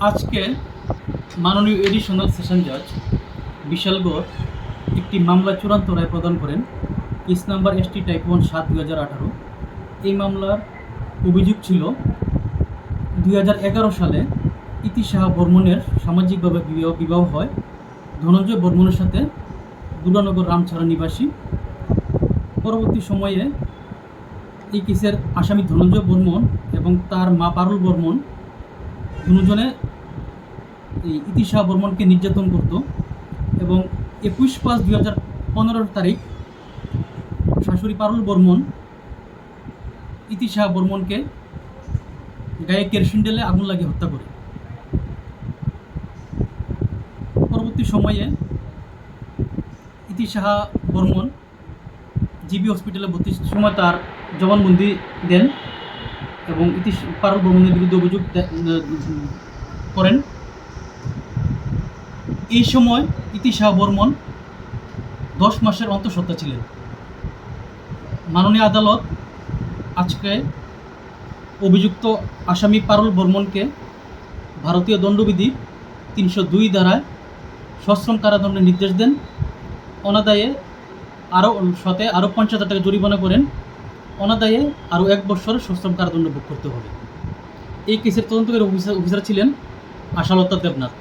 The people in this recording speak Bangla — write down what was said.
আজকে মাননীয় এডিশনাল সেশন জাজ বিশালগড় একটি মামলা চূড়ান্ত রায় প্রদান করেন। Case number ST type 1 7/2018। এই মামলার অভিযোগ ছিল 2011 সালে ইতি সাহা বর্মনের সামাজিকভাবে বিবাহ হয় ধনঞ্জয় বর্মনের সাথে দুর্গানগর রামছড়া নিবাসী। পরবর্তী সময়ে এই কেসের আসামি ধনঞ্জয় বর্মন এবং তার মা পারুল বর্মন দুজনে এই ইতি সাহা বর্মনকে নির্যাতন করত এবং 21/5/2015 তারিখ শাশুড়ি পারুল বর্মন ইতি সাহা বর্মনকে গায়ে কেরোসিন ঢেলে আগুন লাগিয়ে হত্যা করে। পরবর্তী সময়ে ইতি সাহা বর্মন জিবি হসপিটালে ভর্তির সময় তার জবানবন্দি দেন এবং পারুল বর্মনের বিরুদ্ধে অভিযোগ করেন। এই সময় ইতি সাহা বর্মন 10 মাসের অন্তঃসত্ত্বা ছিলেন। মাননীয় আদালত আজকে অভিযুক্ত আসামি পারুল বর্মনকে ভারতীয় দণ্ডবিধি 302 ধারায় সশ্রম কারাদণ্ডের নির্দেশ দেন। অনাদায়ে আরও 50,000 টাকা জরিমানা করেন। অনাদায়ে আরও 1 বছরের সশ্রম কারাদণ্ড ভোগ করতে হবে। এই কেসের তদন্তকারী অফিসার ছিলেন আশালতা দেবনাথ।